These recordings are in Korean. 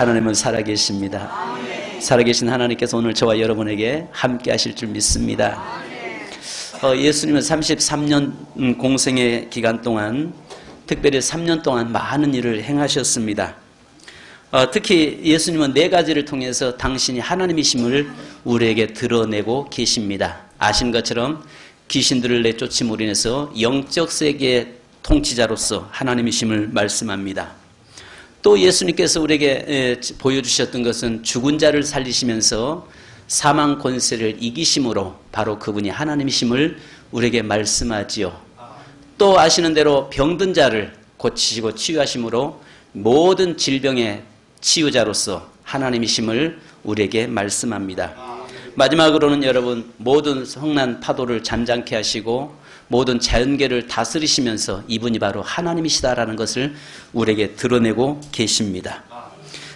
하나님은 살아계십니다. 살아계신 하나님께서 오늘 저와 여러분에게 함께 하실 줄 믿습니다. 예수님은 33년 공생의 기간 동안, 특별히 3년 동안 많은 일을 행하셨습니다. 특히 예수님은 4가지를 통해서 당신이 하나님이심을 우리에게 드러내고 계십니다. 아신 것처럼 귀신들을 내쫓음으로 인해서 영적 세계의 통치자로서 하나님이심을 말씀합니다. 또 예수님께서 우리에게 보여주셨던 것은 죽은 자를 살리시면서 사망 권세를 이기심으로 바로 그분이 하나님이심을 우리에게 말씀하지요. 또 아시는 대로 병든 자를 고치시고 치유하심으로 모든 질병의 치유자로서 하나님이심을 우리에게 말씀합니다. 마지막으로는 여러분, 모든 성난 파도를 잠잠케 하시고 모든 자연계를 다스리시면서 이분이 바로 하나님이시다라는 것을 우리에게 드러내고 계십니다.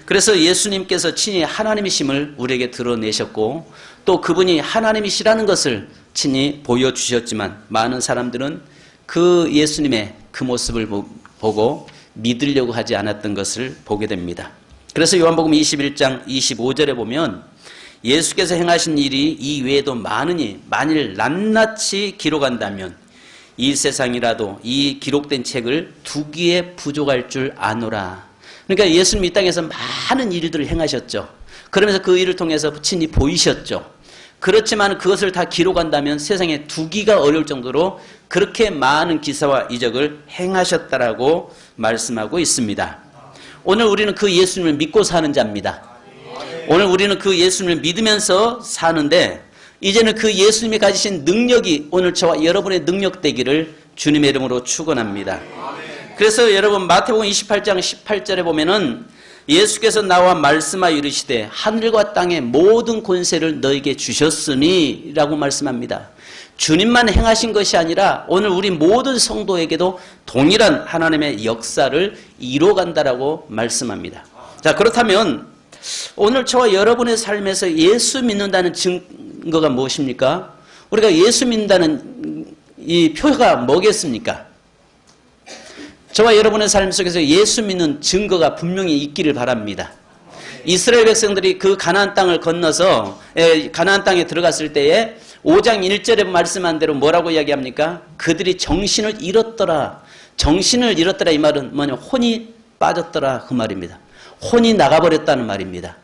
그래서 예수님께서 친히 하나님이심을 우리에게 드러내셨고 또 그분이 하나님이시라는 것을 친히 보여주셨지만 많은 사람들은 그 예수님의 그 모습을 보고 믿으려고 하지 않았던 것을 보게 됩니다. 그래서 요한복음 21장 25절에 보면 예수께서 행하신 일이 이 외에도 많으니 만일 낱낱이 기록한다면 이 세상이라도 이 기록된 책을 두기에 부족할 줄 아노라. 그러니까 예수님 이 땅에서 많은 일들을 행하셨죠. 그러면서 그 일을 통해서 친히 보이셨죠. 그렇지만 그것을 다 기록한다면 세상에 두기가 어려울 정도로 그렇게 많은 기사와 이적을 행하셨다라고 말씀하고 있습니다. 오늘 우리는 그 예수님을 믿고 사는 자입니다. 오늘 우리는 그 예수님을 믿으면서 사는데 이제는 그 예수님이 가지신 능력이 오늘 저와 여러분의 능력 되기를 주님의 이름으로 축원합니다. 그래서 여러분 마태복음 28장 18절에 보면은 예수께서 나와 말씀하여 이르시되 하늘과 땅의 모든 권세를 너에게 주셨으니 라고 말씀합니다. 주님만 행하신 것이 아니라 오늘 우리 모든 성도에게도 동일한 하나님의 역사를 이뤄간다라고 말씀합니다. 자, 그렇다면 오늘 저와 여러분의 삶에서 예수 믿는다는 증거가 무엇입니까? 우리가 예수 믿는다는 이 표가 뭐겠습니까? 저와 여러분의 삶 속에서 예수 믿는 증거가 분명히 있기를 바랍니다. 이스라엘 백성들이 그 가나안 땅을 건너서 가나안 땅에 들어갔을 때에 5장 1절에 말씀한 대로 뭐라고 이야기합니까? 그들이 정신을 잃었더라. 정신을 잃었더라 이 말은 뭐냐면 혼이 빠졌더라 그 말입니다. 혼이 나가버렸다는 말입니다.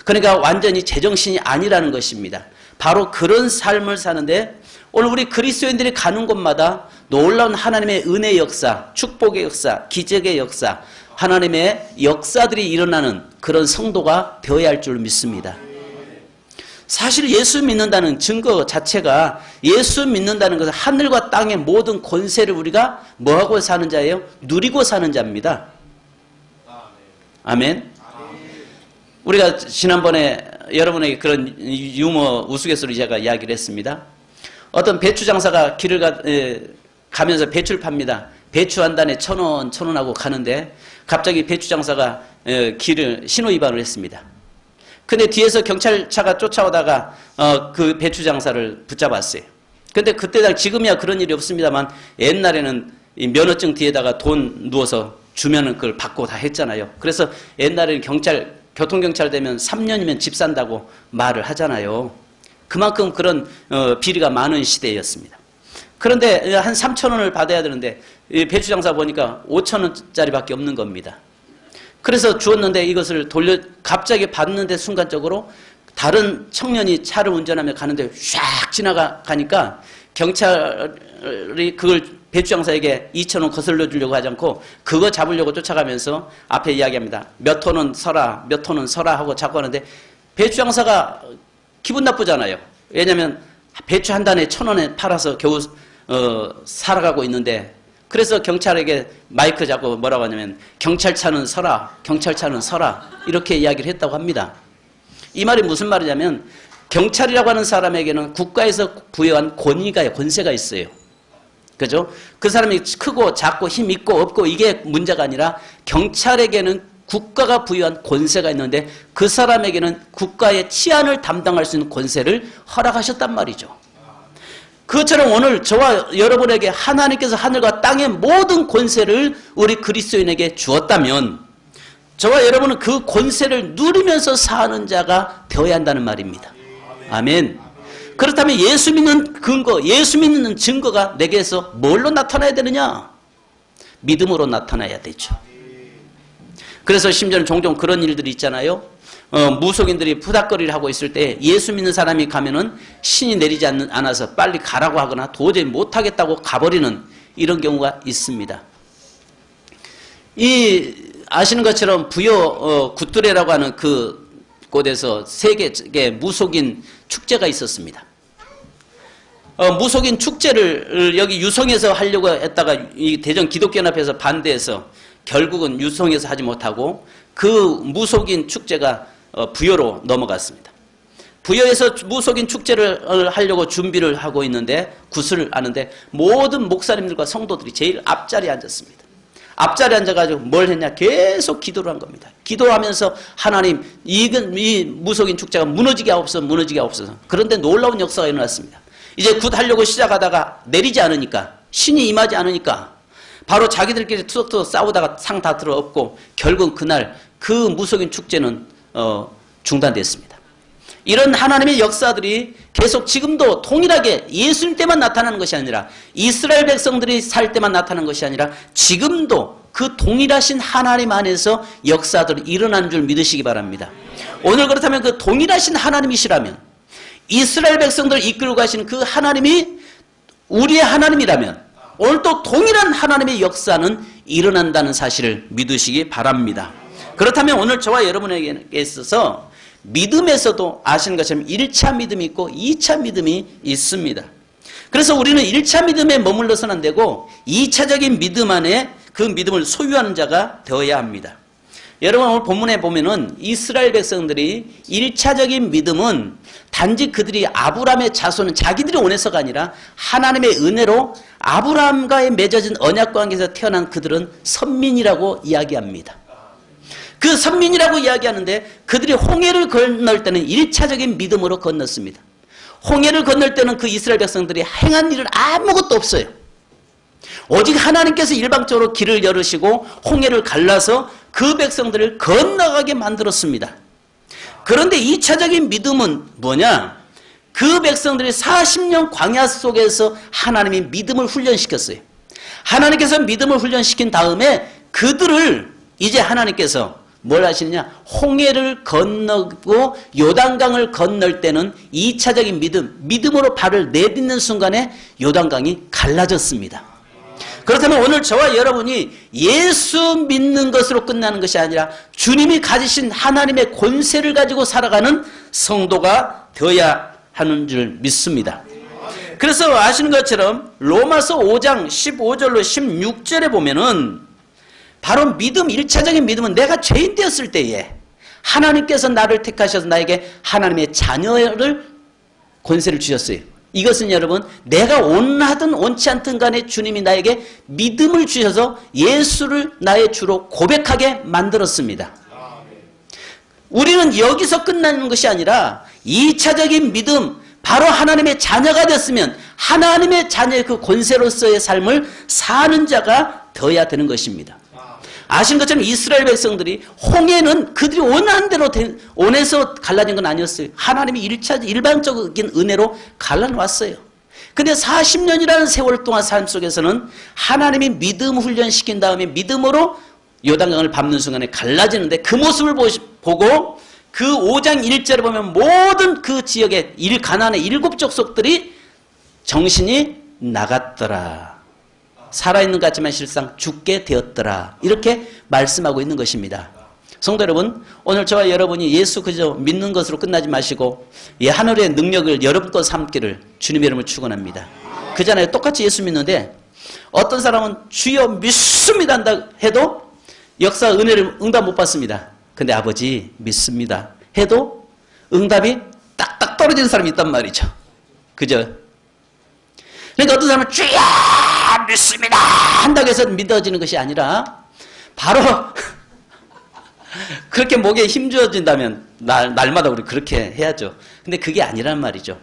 그러니까 완전히 제정신이 아니라는 것입니다. 바로 그런 삶을 사는데 오늘 우리 그리스도인들이 가는 곳마다 놀라운 하나님의 은혜의 역사, 축복의 역사, 기적의 역사, 하나님의 역사들이 일어나는 그런 성도가 되어야 할 줄 믿습니다. 사실 예수 믿는다는 증거 자체가 예수 믿는다는 것은 하늘과 땅의 모든 권세를 우리가 뭐하고 사는 자예요? 누리고 사는 자입니다. 아멘. 우리가 지난번에 여러분에게 그런 유머 우스갯소리 제가 이야기를 했습니다. 어떤 배추 장사가 길을 가면서 배추를 팝니다. 배추 한 단에 1,000원, 1,000원 하고 가는데 갑자기 배추 장사가 길을 신호 위반을 했습니다. 근데 뒤에서 경찰차가 쫓아오다가 그 배추 장사를 붙잡았어요. 근데 그때 지금이야 그런 일이 없습니다만 옛날에는 이 면허증 뒤에다가 돈 누워서 주면은 그걸 받고 다 했잖아요. 그래서 옛날에는 교통경찰 되면 3년이면 집 산다고 말을 하잖아요. 그만큼 그런 비리가 많은 시대였습니다. 그런데 한 3,000원을 받아야 되는데 배추 장사 보니까 5,000원짜리밖에 없는 겁니다. 그래서 주었는데 이것을 갑자기 받는데 순간적으로 다른 청년이 차를 운전하며 가는데 샥 지나가니까 경찰이 그걸 배추 장사에게 2,000원 거슬러 주려고 하지 않고 그거 잡으려고 쫓아가면서 앞에 이야기합니다. 몇 톤은 서라, 몇 톤은 서라 하고 자꾸 하는데 배추 장사가 기분 나쁘잖아요. 왜냐하면 배추 한 단에 1,000원에 팔아서 겨우 살아가고 있는데 그래서 경찰에게 마이크 잡고 뭐라고 하냐면 경찰차는 서라, 경찰차는 서라 이렇게 이야기를 했다고 합니다. 이 말이 무슨 말이냐면 경찰이라고 하는 사람에게는 국가에서 부여한 권세가 있어요. 그죠? 그 사람이 크고 작고 힘 있고 없고 이게 문제가 아니라 경찰에게는 국가가 부여한 권세가 있는데 그 사람에게는 국가의 치안을 담당할 수 있는 권세를 허락하셨단 말이죠. 그것처럼 오늘 저와 여러분에게 하나님께서 하늘과 땅의 모든 권세를 우리 그리스도인에게 주었다면 저와 여러분은 그 권세를 누리면서 사는 자가 되어야 한다는 말입니다. 아멘. 그렇다면 예수 믿는 근거, 예수 믿는 증거가 내게서 뭘로 나타나야 되느냐? 믿음으로 나타나야 되죠. 그래서 심지어는 종종 그런 일들이 있잖아요. 무속인들이 푸닥거리를 하고 있을 때 예수 믿는 사람이 가면은 신이 내리지 않아서 빨리 가라고 하거나 도저히 못하겠다고 가버리는 이런 경우가 있습니다. 아시는 것처럼 부여 굿두레라고 하는 그 곳에서 세계 무속인 축제가 있었습니다. 무속인 축제를 여기 유성에서 하려고 했다가 이 대전 기독교연합회에서 반대해서 결국은 유성에서 하지 못하고 그 무속인 축제가 부여로 넘어갔습니다. 부여에서 무속인 축제를 하려고 준비를 하고 있는데 굿을 아는데 모든 목사님들과 성도들이 제일 앞자리에 앉았습니다. 앞자리에 앉아가지고 뭘 했냐? 계속 기도를 한 겁니다. 기도하면서 하나님 이 무속인 축제가 무너지게 하옵소서, 무너지게 하옵소서. 그런데 놀라운 역사가 일어났습니다. 이제 굿 하려고 시작하다가 내리지 않으니까, 신이 임하지 않으니까 바로 자기들끼리 투석투석 싸우다가 상 다 들어엎고 결국 그날 그 무속인 축제는 중단됐습니다. 이런 하나님의 역사들이 계속 지금도 동일하게 예수님 때만 나타나는 것이 아니라 이스라엘 백성들이 살 때만 나타나는 것이 아니라 지금도 그 동일하신 하나님 안에서 역사들이 일어나는 줄 믿으시기 바랍니다. 오늘 그렇다면 그 동일하신 하나님이시라면, 이스라엘 백성들을 이끌고 가시는 그 하나님이 우리의 하나님이라면 오늘 또 동일한 하나님의 역사는 일어난다는 사실을 믿으시기 바랍니다. 그렇다면 오늘 저와 여러분에게 있어서 믿음에서도 아시는 것처럼 1차 믿음이 있고 2차 믿음이 있습니다. 그래서 우리는 1차 믿음에 머물러서는 안 되고 2차적인 믿음 안에 그 믿음을 소유하는 자가 되어야 합니다. 여러분 오늘 본문에 보면은 이스라엘 백성들이 1차적인 믿음은 단지 그들이 아브라함의 자손은 자기들이 원해서가 아니라 하나님의 은혜로 아브라함과의 맺어진 언약 관계에서 태어난 그들은 선민이라고 이야기합니다. 그 선민이라고 이야기하는데 그들이 홍해를 건널 때는 1차적인 믿음으로 건넜습니다. 홍해를 건널 때는 그 이스라엘 백성들이 행한 일은 아무것도 없어요. 오직 하나님께서 일방적으로 길을 열으시고 홍해를 갈라서 그 백성들을 건너가게 만들었습니다. 그런데 2차적인 믿음은 뭐냐? 그 백성들이 40년 광야 속에서 하나님이 믿음을 훈련시켰어요. 하나님께서 믿음을 훈련시킨 다음에 그들을 이제 하나님께서 뭘 하시느냐? 홍해를 건너고 요단강을 건널 때는 2차적인 믿음으로 발을 내딛는 순간에 요단강이 갈라졌습니다. 그렇다면 오늘 저와 여러분이 예수 믿는 것으로 끝나는 것이 아니라 주님이 가지신 하나님의 권세를 가지고 살아가는 성도가 되어야 하는 줄 믿습니다. 그래서 아시는 것처럼 로마서 5장 15절로 16절에 보면은 바로 믿음, 1차적인 믿음은 내가 죄인 되었을 때에 하나님께서 나를 택하셔서 나에게 하나님의 자녀를 권세를 주셨어요. 이것은 여러분 내가 원하든 원치 않든 간에 주님이 나에게 믿음을 주셔서 예수를 나의 주로 고백하게 만들었습니다. 우리는 여기서 끝나는 것이 아니라 2차적인 믿음, 바로 하나님의 자녀가 됐으면 하나님의 자녀의 그 권세로서의 삶을 사는 자가 되어야 되는 것입니다. 아신 것처럼 이스라엘 백성들이 홍해는 그들이 원하는 대로 원해서 갈라진 건 아니었어요. 하나님이 일방적인 은혜로 갈라놓았어요. 근데 40년이라는 세월 동안 삶 속에서는 하나님이 믿음 훈련시킨 다음에 믿음으로 요단강을 밟는 순간에 갈라지는데 그 모습을 보고 그 5장 1절에 보면 모든 그 지역의 가나안의 7 족속들이 정신이 나갔더라. 살아있는 것 같지만 실상 죽게 되었더라. 이렇게 말씀하고 있는 것입니다. 성도 여러분, 오늘 저와 여러분이 예수 그저 믿는 것으로 끝나지 마시고 하늘의 능력을 여러분껏 삼기를 주님의 이름으로 축원합니다. 그잖아요. 똑같이 예수 믿는데 어떤 사람은 주여 믿습니다 한다 해도 역사 은혜를 응답 못 받습니다. 근데 아버지 믿습니다 해도 응답이 딱딱 떨어지는 사람이 있단 말이죠. 그죠? 그러니까 어떤 사람은 주여 믿습니다 한다고 해서 믿어지는 것이 아니라 바로 그렇게 목에 힘주어진다면 날마다 우리 그렇게 해야죠. 근데 그게 아니란 말이죠.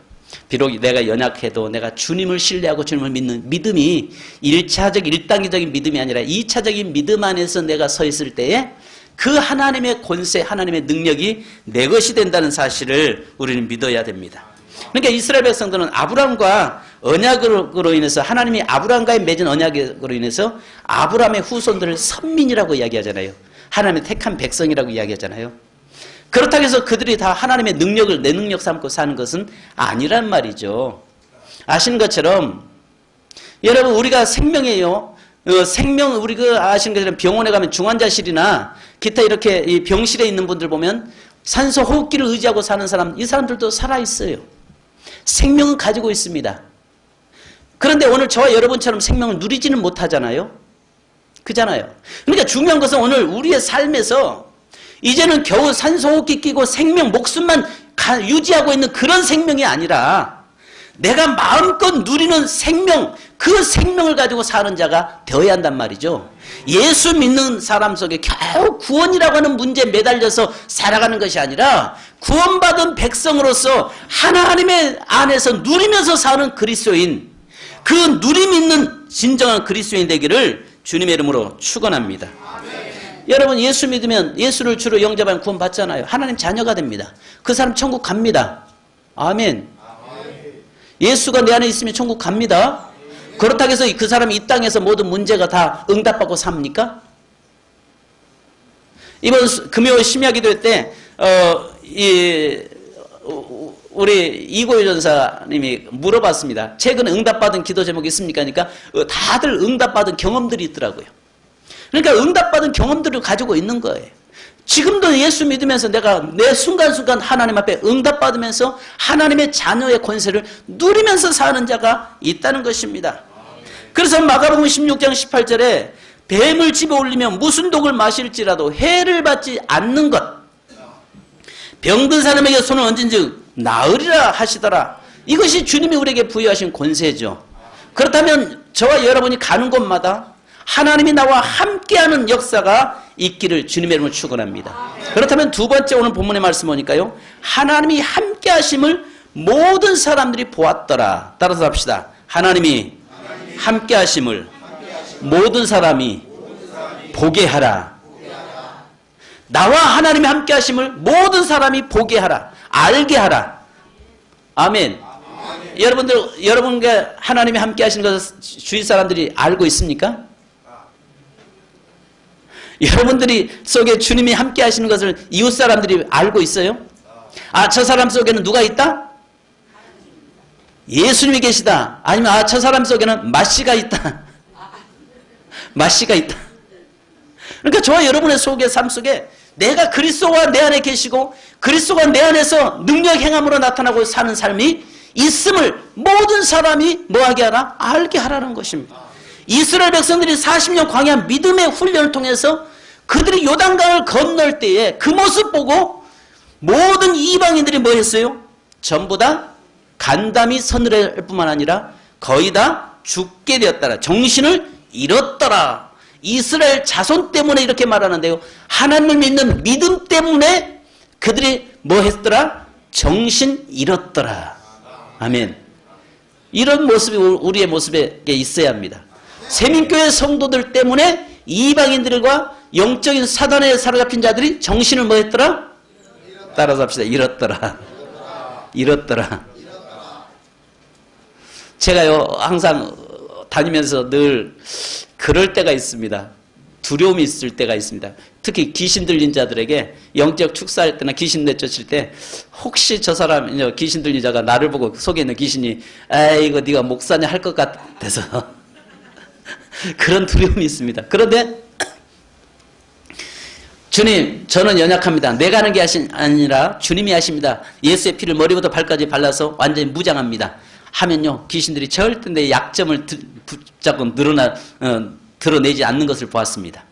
비록 내가 연약해도 내가 주님을 신뢰하고 주님을 믿는 믿음이 1차적 1단계적인 믿음이 아니라 2차적인 믿음 안에서 내가 서 있을 때에 그 하나님의 권세, 하나님의 능력이 내 것이 된다는 사실을 우리는 믿어야 됩니다. 그러니까 이스라엘 백성들은 아브라함과 언약으로 인해서 하나님이 아브라함과의 맺은 언약으로 인해서 아브라함의 후손들을 선민이라고 이야기하잖아요. 하나님의 택한 백성이라고 이야기하잖아요. 그렇다고 해서 그들이 다 하나님의 능력을 내 능력 삼고 사는 것은 아니란 말이죠. 아시는 것처럼 여러분 우리가 생명이에요. 생명 우리 아시는 것처럼 병원에 가면 중환자실이나 기타 이렇게 이 병실에 있는 분들 보면 산소 호흡기를 의지하고 사는 사람, 이 사람들도 살아 있어요. 생명은 가지고 있습니다. 그런데 오늘 저와 여러분처럼 생명을 누리지는 못하잖아요. 그잖아요. 그러니까 중요한 것은 오늘 우리의 삶에서 이제는 겨우 산소호흡기 끼고 생명, 목숨만 유지하고 있는 그런 생명이 아니라 내가 마음껏 누리는 생명, 그 생명을 가지고 사는 자가 되어야 한단 말이죠. 예수 믿는 사람 속에 겨우 구원이라고 하는 문제에 매달려서 살아가는 것이 아니라 구원받은 백성으로서 하나님의 안에서 누리면서 사는 그리스도인, 그 누림 있는 진정한 그리스도인 되기를 주님의 이름으로 축원합니다. 여러분 예수 믿으면 예수를 주로 영접하면 구원 받잖아요. 하나님 자녀가 됩니다. 그 사람 천국 갑니다. 아멘. 예수가 내 안에 있으면 천국 갑니다. 그렇다고 해서 그 사람이 이 땅에서 모든 문제가 다 응답받고 삽니까? 이번 금요 심야기도 때 우리 이고유 전사님이 물어봤습니다. 최근에 응답받은 기도 제목이 있습니까? 그러니까 다들 응답받은 경험들이 있더라고요. 그러니까 응답받은 경험들을 가지고 있는 거예요. 지금도 예수 믿으면서 내가 내 순간순간 하나님 앞에 응답받으면서 하나님의 자녀의 권세를 누리면서 사는 자가 있다는 것입니다. 그래서 마가복음 16장 18절에 뱀을 집어 올리면 무슨 독을 마실지라도 해를 받지 않는 것, 병든 사람에게 손을 얹은즉 나으리라 하시더라. 이것이 주님이 우리에게 부여하신 권세죠. 그렇다면 저와 여러분이 가는 곳마다 하나님이 나와 함께하는 역사가 있기를 주님의 이름으로 축원합니다. 그렇다면 두 번째 오늘 본문의 말씀 보니까요, 하나님이 함께하심을 모든 사람들이 보았더라. 따라서 합시다. 하나님이 함께하심을 모든 사람이 보게 하라. 나와 하나님이 함께하심을 모든 사람이 보게 하라. 알게 하라. 아멘. 여러분과 하나님이 함께하시는 것을 주위 사람들이 알고 있습니까? 여러분들이 속에 주님이 함께 하시는 것을 이웃 사람들이 알고 있어요? 아, 저 사람 속에는 누가 있다? 예수님이 계시다. 아니면 아, 저 사람 속에는 마씨가 있다. 마씨가 있다. 그러니까 저와 여러분의 속의 삶 속에 내가 그리스도가 내 안에 계시고 그리스도가 내 안에서 능력 행함으로 나타나고 사는 삶이 있음을 모든 사람이 뭐하게 하라? 알게 하라는 것입니다. 이스라엘 백성들이 40년 광야 믿음의 훈련을 통해서 그들이 요단강을 건널 때에 그 모습 보고 모든 이방인들이 뭐 했어요? 전부 다 간담이 서늘할 뿐만 아니라 거의 다 죽게 되었더라. 정신을 잃었더라. 이스라엘 자손 때문에 이렇게 말하는데요. 하나님을 믿는 믿음 때문에 그들이 뭐 했더라? 정신 잃었더라. 아멘. 이런 모습이 우리의 모습에 있어야 합니다. 세민교회 성도들 때문에 이방인들과 영적인 사단에 사로잡힌 자들이 정신을 뭐 했더라? 따라서 합시다. 잃었더라. 잃었더라. 제가요 항상 다니면서 늘 그럴 때가 있습니다. 두려움이 있을 때가 있습니다. 특히 귀신 들린 자들에게 영적 축사할 때나 귀신 내쫓을 때 혹시 저 사람 귀신 들린 자가 나를 보고 속에 있는 귀신이 이거 네가 목사냐 할 것 같아서 그런 두려움이 있습니다. 그런데 주님, 저는 연약합니다. 내가 하는 게 아니라 주님이 하십니다. 예수의 피를 머리부터 발까지 발라서 완전히 무장합니다. 하면요, 귀신들이 절대 내 약점을 붙잡고 드러내지 않는 것을 보았습니다.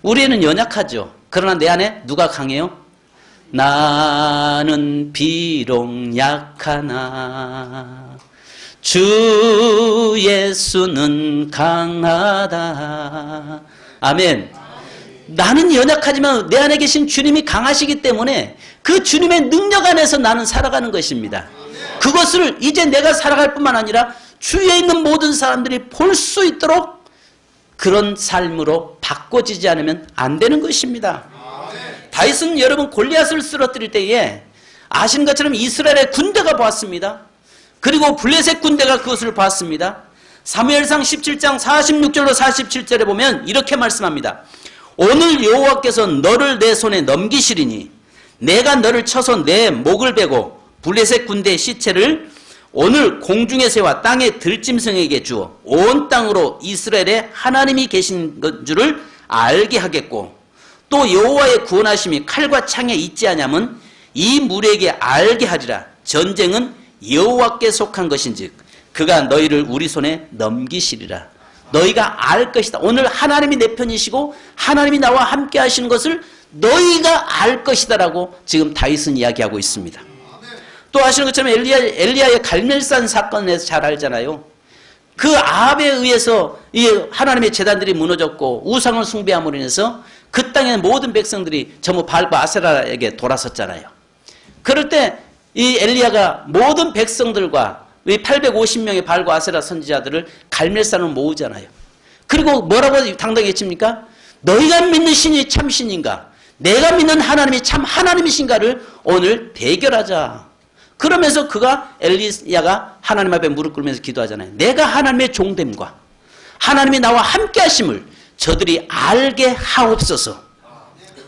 우리는 연약하죠. 그러나 내 안에 누가 강해요? 나는 비록 약하나 주 예수는 강하다. 아멘. 나는 연약하지만 내 안에 계신 주님이 강하시기 때문에 그 주님의 능력 안에서 나는 살아가는 것입니다. 그것을 이제 내가 살아갈 뿐만 아니라 주위에 있는 모든 사람들이 볼 수 있도록 그런 삶으로 바꿔지지 않으면 안 되는 것입니다. 다윗은 여러분 골리앗을 쓰러뜨릴 때에 아시는 것처럼 이스라엘의 군대가 보았습니다. 그리고 블레셋 군대가 그것을 봤습니다. 사무엘상 17장 46절로 47절에 보면 이렇게 말씀합니다. 오늘 여호와께서 너를 내 손에 넘기시리니 내가 너를 쳐서 내 목을 베고 블레셋 군대의 시체를 오늘 공중에 새와 땅의 들짐승에게 주어 온 땅으로 이스라엘의 하나님이 계신 줄을 알게 하겠고 또 여호와의 구원하심이 칼과 창에 있지 않냐면 이 무리에게 알게 하리라. 전쟁은 여호와께 속한 것인즉 그가 너희를 우리 손에 넘기시리라. 너희가 알 것이다. 오늘 하나님이 내 편이시고 하나님이 나와 함께 하시는 것을 너희가 알 것이다 라고 지금 다윗은 이야기하고 있습니다. 또 아시는 것처럼 엘리야의 갈멜산 사건에서 잘 알잖아요. 그 아합에 의해서 이 하나님의 제단들이 무너졌고 우상을 숭배함으로 인해서 그 땅의 모든 백성들이 전부 바알과 아세라에게 돌아섰잖아요. 그럴 때 이 엘리야가 모든 백성들과 이 850명의 바알과 아세라 선지자들을 갈멜산으로 모으잖아요. 그리고 뭐라고 당당히 외칩니까? 너희가 믿는 신이 참 신인가? 내가 믿는 하나님이 참 하나님이신가를 오늘 대결하자. 그러면서 엘리야가 하나님 앞에 무릎 꿇으면서 기도하잖아요. 내가 하나님의 종됨과 하나님이 나와 함께 하심을 저들이 알게 하옵소서.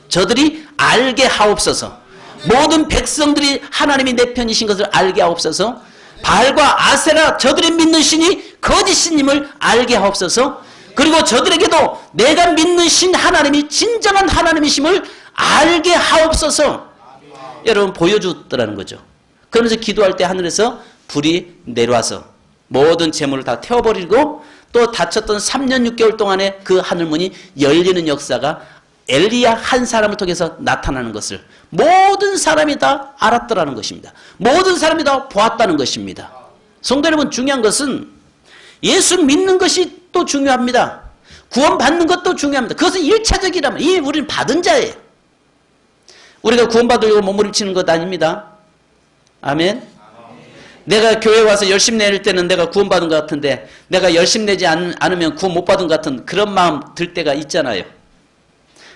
저들이 알게 하옵소서. 모든 백성들이 하나님이 내 편이신 것을 알게 하옵소서. 바알과 아세라 저들이 믿는 신이 거짓 신임을 알게 하옵소서. 그리고 저들에게도 내가 믿는 신 하나님이 진정한 하나님이심을 알게 하옵소서. 여러분 보여주더라는 거죠. 그러면서 기도할 때 하늘에서 불이 내려와서 모든 재물을 다 태워버리고 또 닫혔던 3년 6개월 동안에 그 하늘문이 열리는 역사가 엘리야 한 사람을 통해서 나타나는 것을 모든 사람이 다 알았더라는 것입니다. 모든 사람이 다 보았다는 것입니다. 성도 여러분, 중요한 것은 예수 믿는 것이 또 중요합니다. 구원받는 것도 중요합니다. 그것은 1차적이라면 우리는 받은 자예요. 우리가 구원받으려고 몸부림치는 것 아닙니다. 아멘. 내가 교회 와서 열심히 낼 때는 내가 구원받은 것 같은데 내가 열심히 내지 않으면 구원 못 받은 것 같은 그런 마음 들 때가 있잖아요.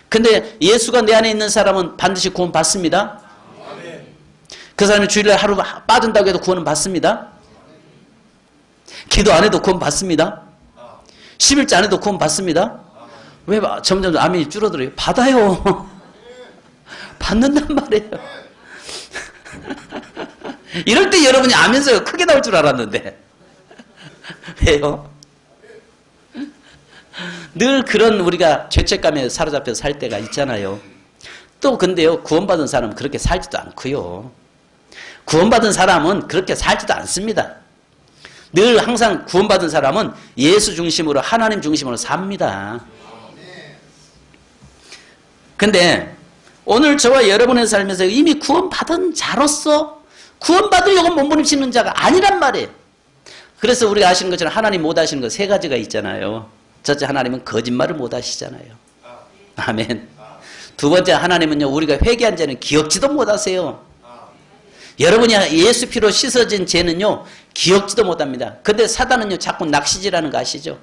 근데 예수가 내 안에 있는 사람은 반드시 구원 받습니다. 그 사람이 주일날 하루 빠진다고 해도 구원은 받습니다. 기도 안 해도 구원 받습니다. 11조 안 해도 구원 받습니다. 왜 점점 아멘이 줄어들어요? 받아요. 받는단 말이에요. 이럴 때 여러분이 아멘소리가 크게 나올 줄 알았는데 왜요? 늘 그런 우리가 죄책감에 사로잡혀 살 때가 있잖아요. 또 근데요, 구원받은 사람은 그렇게 살지도 않고요. 구원받은 사람은 그렇게 살지도 않습니다. 늘 항상 구원받은 사람은 예수 중심으로 하나님 중심으로 삽니다. 근데 오늘 저와 여러분의 삶에서 이미 구원받은 자로서 구원받으려고 몸부림치는 자가 아니란 말이에요. 그래서 우리가 아시는 것처럼 하나님 못 하시는 거 3가지가 있잖아요. 첫째, 하나님은 거짓말을 못 하시잖아요. 아멘. 두 번째, 하나님은요, 우리가 회개한 죄는 기억지도 못 하세요. 여러분이 예수 피로 씻어진 죄는요, 기억지도 못 합니다. 근데 사단은요, 자꾸 낚시질하는 거 아시죠?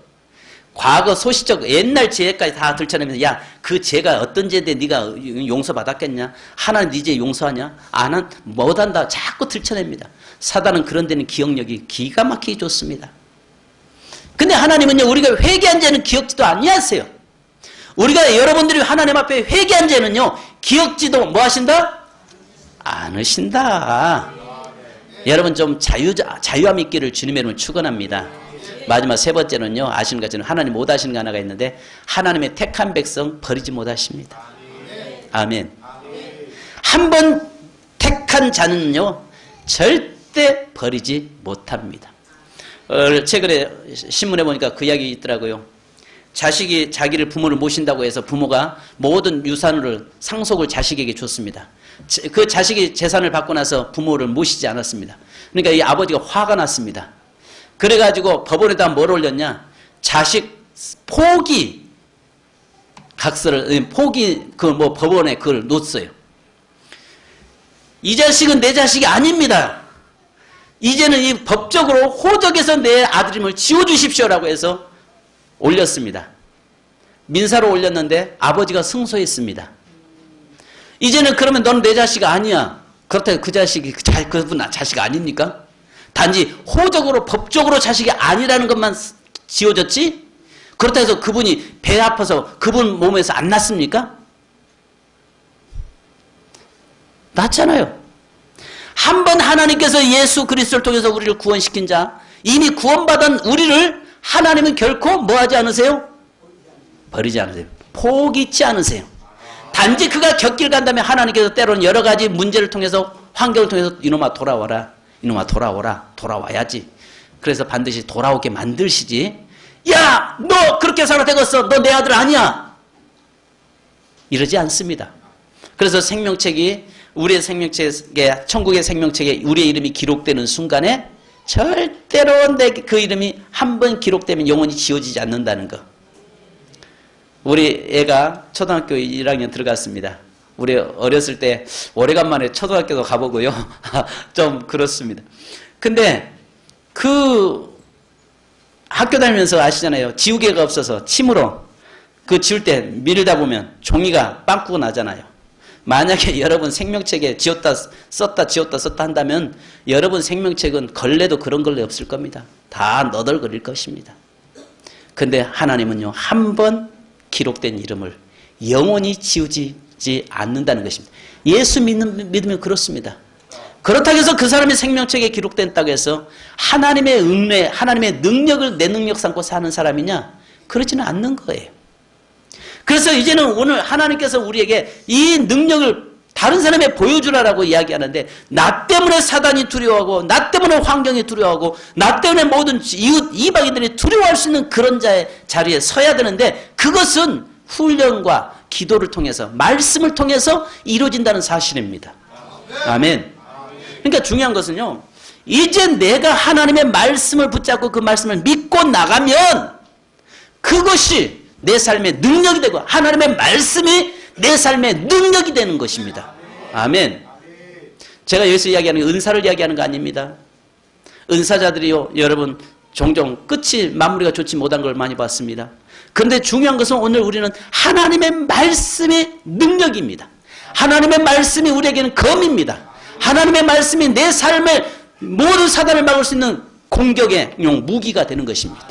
과거 소시적 옛날 죄까지 다 들춰내면서 야, 그 죄가 어떤 죄인데 네가 용서받았겠냐? 하나님 네 죄 용서하냐? 안 못한다. 자꾸 들춰냅니다. 사단은 그런 데는 기억력이 기가 막히게 좋습니다. 근데 하나님은요, 우리가 회개한 죄는 기억지도 아니하세요. 우리가 여러분들이 하나님 앞에 회개한 죄는요, 기억지도 뭐 하신다? 않으신다. 여러분 좀 자유함 있기를 주님의 이름으로 축원합니다. 마지막 3번째는요, 아시는 것처럼 하나님 못 하시는 거 하나가 있는데 하나님의 택한 백성 버리지 못하십니다. 아멘. 한 번 택한 자는요, 절대 버리지 못합니다. 최근에 신문에 보니까 그 이야기 있더라고요. 자식이 자기를 부모를 모신다고 해서 부모가 모든 유산을 상속을 자식에게 줬습니다. 그 자식이 재산을 받고 나서 부모를 모시지 않았습니다. 그러니까 이 아버지가 화가 났습니다. 그래가지고 법원에다 뭘 올렸냐? 자식 포기 각서를 법원에 그걸 놓았어요. 이 자식은 내 자식이 아닙니다. 이제는 이 법적으로 호적에서 내 아들임을 지워주십시오라고 해서 올렸습니다. 민사로 올렸는데 아버지가 승소했습니다. 이제는 그러면 너는 내 자식 아니야. 그렇다고 그 자식이 그분 자식 아닙니까? 단지 호적으로 법적으로 자식이 아니라는 것만 지워졌지? 그렇다고 해서 그분이 배 아파서 그분 몸에서 안 났습니까? 났잖아요. 한 번 하나님께서 예수 그리스도를 통해서 우리를 구원시킨 자, 이미 구원받은 우리를 하나님은 결코 뭐하지 않으세요? 버리지 않으세요. 포기치 않으세요. 단지 그가 곁길 간다면 하나님께서 때로는 여러 가지 문제를 통해서, 환경을 통해서 이놈아 돌아와라, 이놈아 돌아오라, 돌아와야지. 그래서 반드시 돌아오게 만드시지. 야, 너 그렇게 살아 되겠어, 너 내 아들 아니야, 이러지 않습니다. 그래서 생명책이, 우리의 생명책에, 천국의 생명책에 우리의 이름이 기록되는 순간에 절대로 그 이름이 한 번 기록되면 영원히 지워지지 않는다는 거. 우리 애가 초등학교 1학년 들어갔습니다. 우리 어렸을 때 오래간만에 초등학교도 가보고요. 좀 그렇습니다. 근데 그 학교 다니면서 아시잖아요. 지우개가 없어서 침으로 그 지울 때 밀다 보면 종이가 빵꾸가 나잖아요. 만약에 여러분 생명책에 지웠다 썼다 지웠다 썼다 한다면 여러분 생명책은 걸레도 그런 걸레 없을 겁니다. 다 너덜거릴 것입니다. 근데 하나님은요, 한 번 기록된 이름을 영원히 지우지 않는다는 것입니다. 예수 믿으면 그렇습니다. 그렇다고 해서 그 사람의 생명책에 기록된다고 해서 하나님의 은혜, 하나님의 능력을 내 능력 삼고 사는 사람이냐? 그렇지는 않는 거예요. 그래서 이제는 오늘 하나님께서 우리에게 이 능력을 다른 사람에 보여주라라고 이야기하는데, 나 때문에 사단이 두려워하고, 나 때문에 환경이 두려워하고, 나 때문에 모든 이웃 이방인들이 두려워할 수 있는 그런 자의 자리에 서야 되는데, 그것은 훈련과 기도를 통해서, 말씀을 통해서 이루어진다는 사실입니다. 아멘. 그러니까 중요한 것은요, 이제 내가 하나님의 말씀을 붙잡고 그 말씀을 믿고 나가면 그것이 내 삶의 능력이 되고 하나님의 말씀이 내 삶의 능력이 되는 것입니다. 아멘. 제가 여기서 이야기하는 게 은사를 이야기하는 거 아닙니다. 은사자들이요, 여러분 종종 끝이 마무리가 좋지 못한 걸 많이 봤습니다. 그런데 중요한 것은 오늘 우리는 하나님의 말씀의 능력입니다. 하나님의 말씀이 우리에게는 검입니다. 하나님의 말씀이 내 삶의 모든 사단을 막을 수 있는 공격의 무기가 되는 것입니다.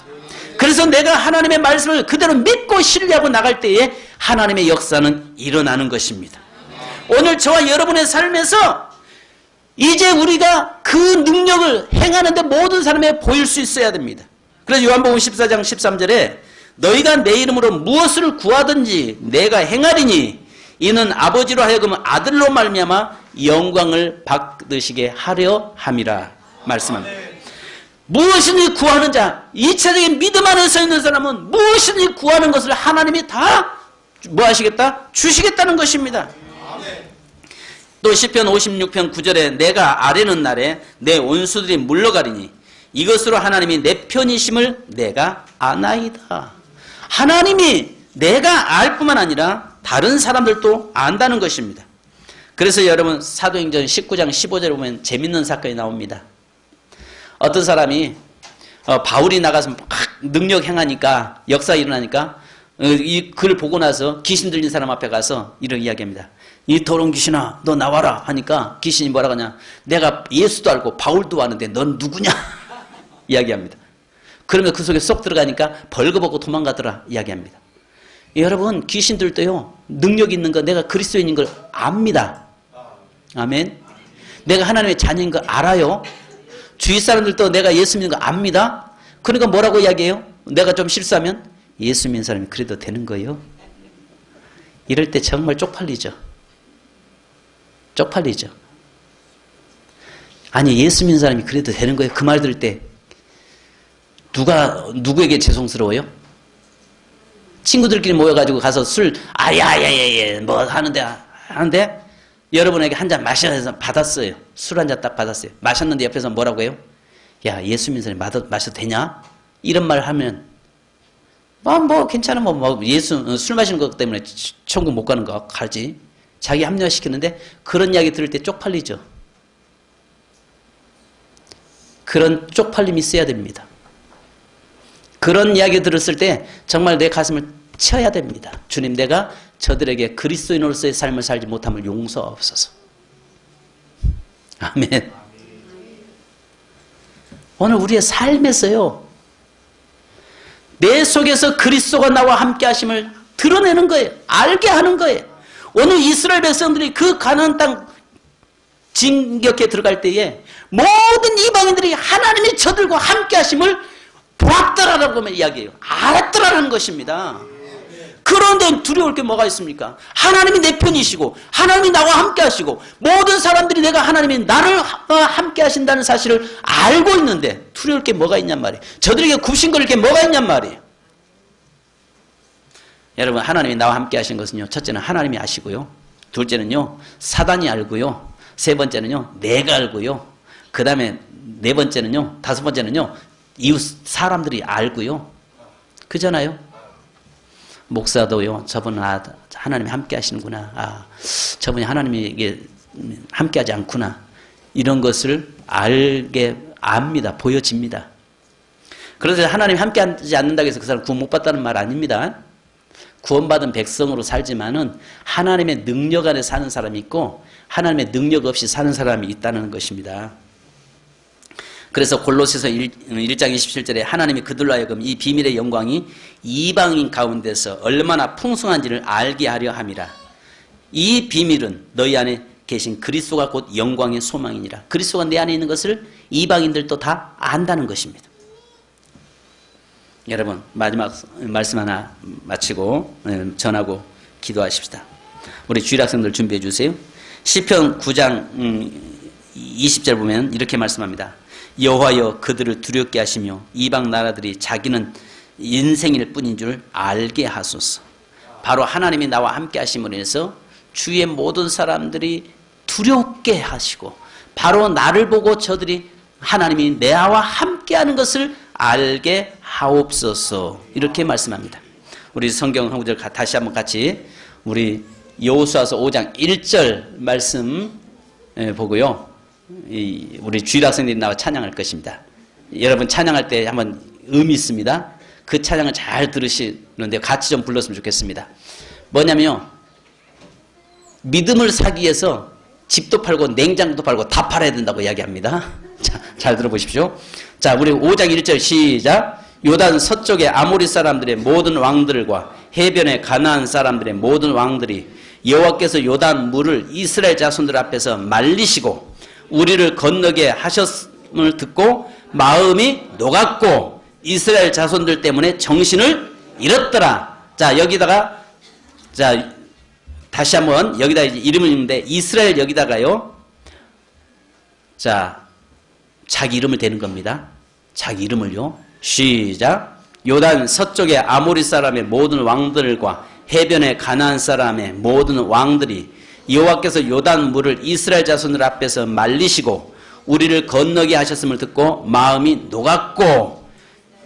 그래서 내가 하나님의 말씀을 그대로 믿고 신뢰하고 나갈 때에 하나님의 역사는 일어나는 것입니다. 오늘 저와 여러분의 삶에서 이제 우리가 그 능력을 행하는데 모든 사람에 보일 수 있어야 됩니다. 그래서 요한복음 14장 13절에 너희가 내 이름으로 무엇을 구하든지 내가 행하리니 이는 아버지로 하여금 아들로 말미암아 영광을 받으시게 하려 함이라 말씀합니다. 무엇이든지 구하는 자, 2차적인 믿음 안에 서 있는 사람은 무엇이든지 구하는 것을 하나님이 다 뭐 하시겠다? 주시겠다는 것입니다. 또 시편 56편 9절에 내가 아뢰는 날에 내 원수들이 물러가리니 이것으로 하나님이 내 편이심을 내가 아나이다. 하나님이 내가 알 뿐만 아니라 다른 사람들도 안다는 것입니다. 그래서 여러분 사도행전 19장 15절에 보면 재밌는 사건이 나옵니다. 어떤 사람이 바울이 나가서 막 능력 행하니까, 역사 일어나니까 이 글 보고 나서 귀신 들린 사람 앞에 가서 이런 이야기합니다. 이 더러운 귀신아 너 나와라 하니까 귀신이 뭐라고 하냐, 내가 예수도 알고 바울도 아는데 넌 누구냐 이야기합니다. 그러면 그 속에 쏙 들어가니까 벌거벗고 도망가더라 이야기합니다. 여러분 귀신들도요 능력 있는 거, 내가 그리스도인인 걸 압니다. 아멘. 내가 하나님의 자녀인 거 알아요. 주위 사람들도 내가 예수 믿는 거 압니다. 그러니까 뭐라고 이야기해요? 내가 좀 실수하면 예수 믿는 사람이 그래도 되는 거예요. 이럴 때 정말 쪽팔리죠. 쪽팔리죠. 아니 예수 믿는 사람이 그래도 되는 거예요. 그 말 들을 때 누구에게 죄송스러워요? 친구들끼리 모여가지고 가서 술 아야야야야 뭐 하는데 여러분에게 한 잔 마셔서 받았어요. 술 한 잔 딱 받았어요. 마셨는데 옆에서 뭐라고 해요? 야 예수 믿는 사람이 마셔도 되냐? 이런 말 하면 뭐 괜찮아 뭐 예수 술 마시는 것 때문에 천국 못 가는 거 가지. 자기 합리화시키는데 그런 이야기 들을 때 쪽팔리죠. 그런 쪽팔림이 있어야 됩니다. 그런 이야기 들었을 때 정말 내 가슴을 쳐야 됩니다. 주님, 내가 저들에게 그리스도인으로서의 삶을 살지 못함을 용서하옵소서. 아멘. 오늘 우리의 삶에서요, 내 속에서 그리스도가 나와 함께 하심을 드러내는 거예요. 알게 하는 거예요. 오늘 이스라엘 백성들이 그 가나안 땅 진격에 들어갈 때에 모든 이방인들이 하나님이 저들과 함께 하심을 보았더라라고 이야기해요. 알았더라라는 것입니다. 그런데 두려울 게 뭐가 있습니까? 하나님이 내 편이시고 하나님이 나와 함께 하시고 모든 사람들이 내가 하나님이 나를 함께 하신다는 사실을 알고 있는데 두려울 게 뭐가 있냔 말이에요. 저들에게 굽신거릴 게 뭐가 있냔 말이에요. 여러분, 하나님이 나와 함께 하신 것은요, 첫째는 하나님이 아시고요, 둘째는요 사단이 알고요, 세 번째는요 내가 알고요, 그 다음에 네 번째는요, 다섯 번째는요 이웃 사람들이 알고요. 그잖아요. 목사도요, 저분은 하나님이 함께 하시는구나, 저분이 하나님에게 함께 하지 않구나, 이런 것을 압니다. 보여집니다. 그래서 하나님이 함께 하지 않는다고 해서 그 사람 구원 못 받다는 말 아닙니다. 구원받은 백성으로 살지만은 하나님의 능력 안에 사는 사람이 있고 하나님의 능력 없이 사는 사람이 있다는 것입니다. 그래서 골로새서 1장 27절에 하나님이 그들로 하여금 이 비밀의 영광이 이방인 가운데서 얼마나 풍성한지를 알게 하려 함이라. 이 비밀은 너희 안에 계신 그리스도가 곧 영광의 소망이니라. 그리스도가 내 안에 있는 것을 이방인들도 다 안다는 것입니다. 여러분, 마지막 말씀 하나 마치고 전하고 기도하십시다. 우리 주일학생들 준비해 주세요. 시편 9장 20절 보면 이렇게 말씀합니다. 여호와여, 그들을 두렵게 하시며 이방 나라들이 자기는 인생일 뿐인 줄 알게 하소서. 바로 하나님이 나와 함께 하심으로 인해서 주위의 모든 사람들이 두렵게 하시고 바로 나를 보고 저들이 하나님이 나와 함께 하는 것을 알게 하옵소서. 이렇게 말씀합니다. 우리 성경 한 구절 다시 한번 같이 우리 여호수아서 5장 1절 말씀 보고요, 우리 주일학생들이 나와 찬양할 것입니다. 여러분 찬양할 때 한번 의미 있습니다. 그 찬양을 잘 들으시는데 같이 좀 불렀으면 좋겠습니다. 뭐냐면요, 믿음을 사기 위해서 집도 팔고 냉장고도 팔고 다 팔아야 된다고 이야기합니다. 자, 잘 들어보십시오. 자, 우리 5장 1절 시작. 요단 서쪽의 아모리 사람들의 모든 왕들과 해변의 가나안 사람들의 모든 왕들이 여호와께서 요단 물을 이스라엘 자손들 앞에서 말리시고 우리를 건너게 하셨음을 듣고 마음이 녹았고 이스라엘 자손들 때문에 정신을 잃었더라. 자, 여기다가 자 다시 한번 여기다 이름을 읽는데 이스라엘 여기다가요, 자 자기 이름을 대는 겁니다. 자기 이름을요. 시작. 요단 서쪽의 아모리 사람의 모든 왕들과 해변의 가나안 사람의 모든 왕들이 여호와께서 요단 물을 이스라엘 자손들 앞에서 말리시고 우리를 건너게 하셨음을 듣고 마음이 녹았고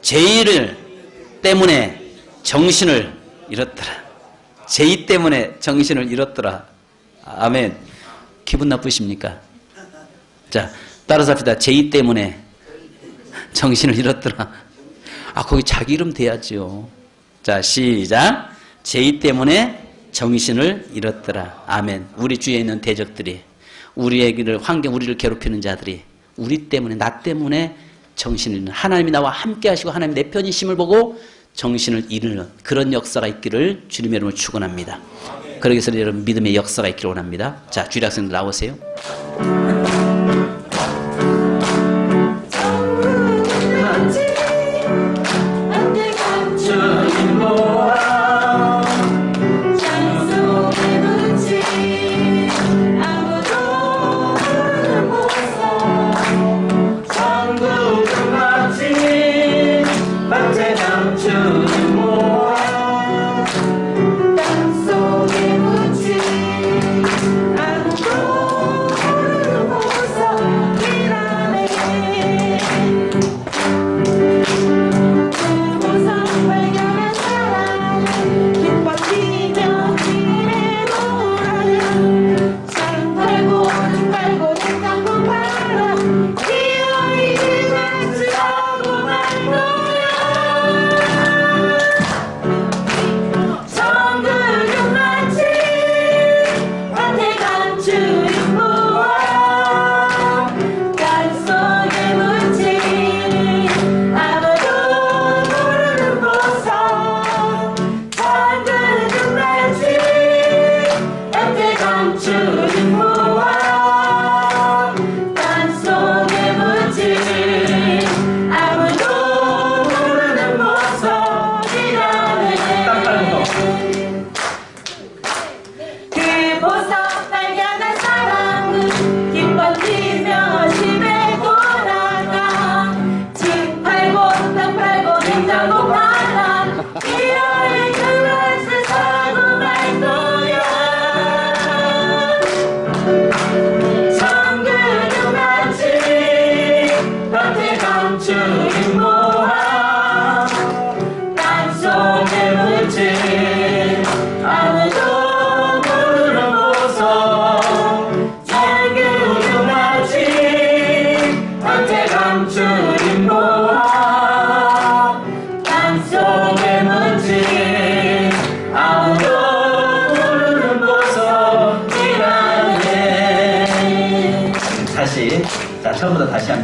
제1을 때문에 정신을 잃었더라. 제2 때문에 정신을 잃었더라. 아멘. 기분 나쁘십니까? 자, 따라서 합시다. 제2 때문에 정신을 잃었더라. 거기 자기 이름 대야지요. 자, 시작. 제2 때문에 정신을 잃었더라. 아멘. 우리 주위에 있는 대적들이, 우리의 환경, 우리를 괴롭히는 자들이 우리 때문에, 나 때문에 정신을 잃는, 하나님이 나와 함께 하시고 하나님 내 편이심을 보고 정신을 잃는 그런 역사가 있기를 주님의 이름으로 축원합니다. 그러기 위해서 여러분 믿음의 역사가 있기를 원합니다. 자, 주일 학생들 나오세요.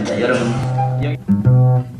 시간입니다. 여러분 여기